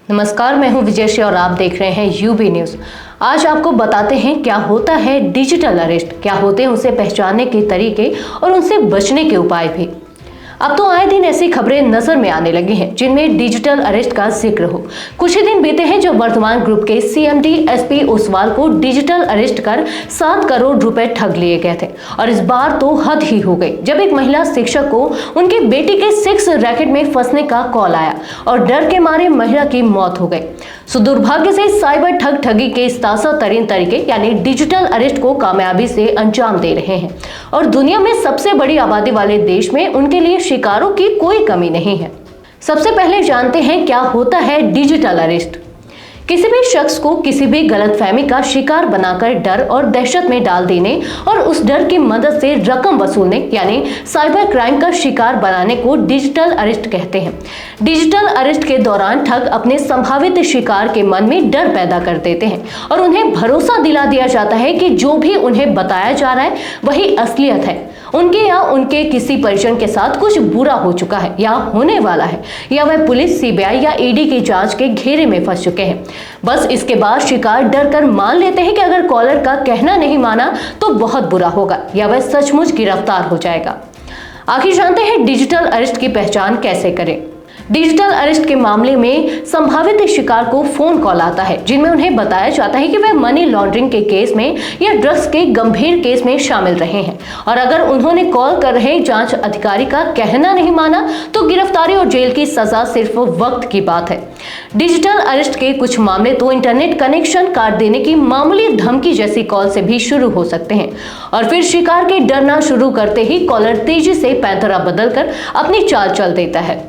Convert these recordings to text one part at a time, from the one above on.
नमस्कार, मैं हूं विजयश्री और आप देख रहे हैं यूबी न्यूज। आज आपको बताते हैं क्या होता है डिजिटल अरेस्ट, क्या होते हैं उसे पहचानने के तरीके और उनसे बचने के उपाय भी। अब तो आए दिन ऐसी खबरें नजर में आने लगी हैं जिनमें डिजिटल अरेस्ट का जिक्र हो। कुछ ही दिन बीते हैं जब वर्तमान ग्रुप के सीएमडी एसपी ओसवाल को डिजिटल अरेस्ट कर 7 करोड़ रुपए ठग लिए गए थे। और इस बार तो हद ही हो गई जब एक महिला शिक्षक को उनकी बेटी के सेक्स रैकेट में फंसने का कॉल आया और डर के मारे महिला की मौत हो गई। सो दुर्भाग्य से साइबर ठगी के इस ताज़ा तरीन तरीके यानी डिजिटल अरेस्ट को कामयाबी से अंजाम दे रहे हैं और दुनिया में सबसे बड़ी आबादी वाले देश में उनके लिए शिकारों की कोई कमी नहीं है। सबसे पहले जानते हैं क्या होता है डिजिटल अरेस्ट। किसी भी शख्स को किसी भी गलतफहमी का शिकार बनाकर डर और दहशत में डाल देने और उस डर की मदद से रकम वसूलने यानी साइबर क्राइम का शिकार बनाने को डिजिटल अरेस्ट कहते हैं। डिजिटल अरेस्ट के दौरान ठग अपने संभावित शिकार के मन में डर पैदा कर देते हैं और उन्हें भरोसा दिला दिया जाता है कि जो भी उन्हें बताया जा रहा है वही असलियत है। उनके या उनके किसी परिजन के साथ कुछ बुरा हो चुका है या होने वाला है, या वह पुलिस, सीबीआई या ईडी की जांच के घेरे में फंस चुके हैं। बस इसके बाद शिकार डर कर मान लेते हैं कि अगर कॉलर का कहना नहीं माना तो बहुत बुरा होगा या वह सचमुच गिरफ्तार हो जाएगा। आखिर जानते हैं डिजिटल अरेस्ट की पहचान कैसे करें। डिजिटल अरेस्ट के मामले में संभावित शिकार को फोन कॉल आता है जिनमें उन्हें बताया जाता है कि वे मनी लॉन्ड्रिंग के केस में या ड्रग्स के गंभीर केस में शामिल रहे हैं और अगर उन्होंने कॉल कर रहे जांच अधिकारी का कहना नहीं माना तो गिरफ्तारी और जेल की सजा सिर्फ वक्त की बात है। डिजिटल अरेस्ट के कुछ मामले तो इंटरनेट कनेक्शन काट देने की मामूली धमकी जैसी कॉल से भी शुरू हो सकते हैं और फिर शिकार के डरना शुरू करते ही कॉलर तेजी से पैंतरा बदलकर अपनी चाल चल देता है।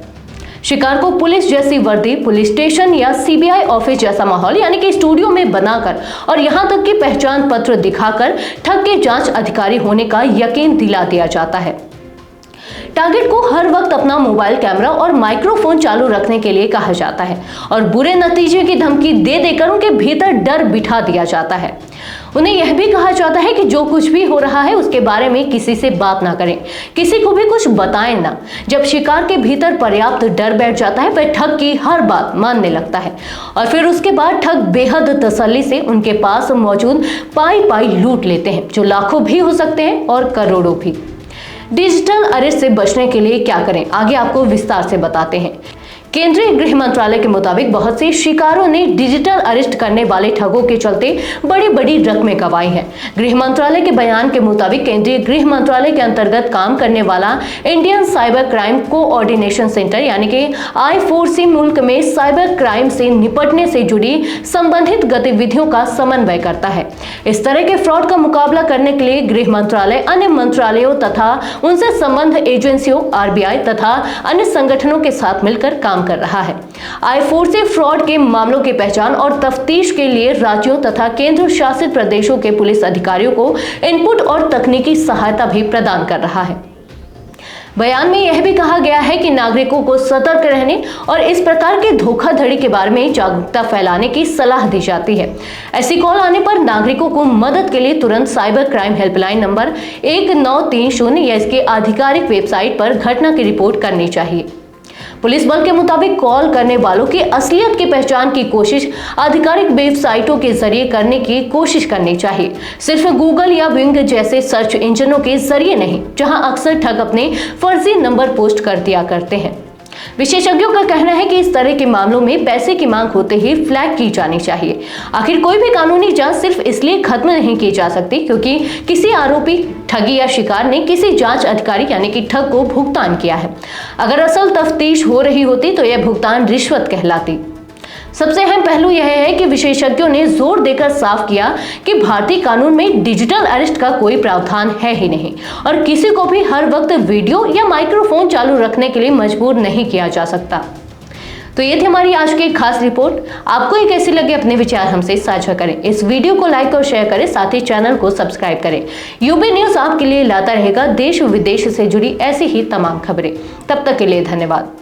शिकार को पुलिस जैसी वर्दी, पुलिस स्टेशन या सीबीआई ऑफिस जैसा माहौल यानी कि स्टूडियो में बनाकर और यहां तक कि पहचान पत्र दिखाकर ठग के जांच अधिकारी होने का यकीन दिला दिया जाता है। टारगेट को हर वक्त अपना मोबाइल कैमरा और माइक्रोफोन चालू रखने के लिए कहा जाता है और बुरे नतीजे की धमकी दे देकर उनके भीतर डर बिठा दिया जाता है। उन्हें यह भी कहा जाता है कि जो कुछ भी हो रहा है उसके बारे में किसी से बात ना करें, किसी को भी कुछ बताएं ना। जब शिकार के भीतर पर्याप्त डर बैठ जाता है वह ठग की हर बात मानने लगता है और फिर उसके बाद ठग बेहद तसल्ली से उनके पास मौजूद पाई लूट लेते हैं, जो लाखों भी हो सकते हैं और करोड़ों भी। डिजिटल अरेस्ट से बचने के लिए क्या करें, आगे आपको विस्तार से बताते हैं। केंद्रीय गृह मंत्रालय के मुताबिक बहुत से शिकारों ने डिजिटल अरेस्ट करने वाले ठगों के चलते बड़ी रकमें गंवाई हैं। गृह मंत्रालय के बयान के मुताबिक केंद्रीय गृह मंत्रालय के अंतर्गत काम करने वाला Indian cyber crime coordination centre यानी कि I4C मुल्क में साइबर क्राइम से निपटने से जुड़ी संबंधित गतिविधियों का समन्वय करता है। इस तरह के फ्रॉड का मुकाबला करने के लिए गृह मंत्रालय अन्य मंत्रालयों तथा उनसे संबद्ध एजेंसियों, RBI तथा अन्य संगठनों के साथ मिलकर काम कर रहा है। I4C फ्रॉड के मामलों की पहचान और तफ्तीश के लिए राज्यों तथा केंद्र शासित प्रदेशों के पुलिस अधिकारियों को इनपुट और तकनीकी सहायता भी प्रदान कर रहा है। बयान में यह भी कहा गया है कि नागरिकों को सतर्क रहने और इस प्रकार के धोखाधड़ी के बारे में जागरूकता फैलाने की सलाह दी जाती है। ऐसी कॉल आने पर नागरिकों को मदद के लिए तुरंत साइबर क्राइम हेल्पलाइन नंबर 1930 या इसके आधिकारिक वेबसाइट पर घटना की रिपोर्ट करनी चाहिए। पुलिस बल के मुताबिक कॉल करने वालों की असलियत की पहचान की कोशिश आधिकारिक वेबसाइटों के जरिए करने की कोशिश करनी चाहिए, सिर्फ गूगल या विंग जैसे सर्च इंजनों के जरिए नहीं, जहां अक्सर ठग अपने फर्जी नंबर पोस्ट कर दिया करते हैं। विशेषज्ञों का कहना है कि इस तरह के मामलों में पैसे की मांग होते ही फ्लैग की जानी चाहिए। आखिर कोई भी कानूनी जांच सिर्फ इसलिए खत्म नहीं की जा सकती क्योंकि किसी आरोपी, ठगी या शिकार ने किसी जांच अधिकारी यानी कि ठग को भुगतान किया है। अगर असल तफ्तीश हो रही होती तो यह भुगतान रिश्वत कहलाती। सबसे अहम पहलू यह है कि विशेषज्ञों ने जोर देकर साफ किया कि भारतीय कानून में डिजिटल अरेस्ट का कोई प्रावधान है ही नहीं और किसी को भी हर वक्त वीडियो या माइक्रोफोन चालू रखने के लिए मजबूर नहीं किया जा सकता। तो ये थी हमारी आज की खास रिपोर्ट। आपको ये कैसी लगी अपने विचार हमसे साझा करें। इस वीडियो को लाइक और शेयर करें, साथ ही चैनल को सब्सक्राइब करें। यूबी न्यूज आपके लिए लाता रहेगा देश विदेश से जुड़ी ऐसी ही तमाम खबरें। तब तक के लिए धन्यवाद।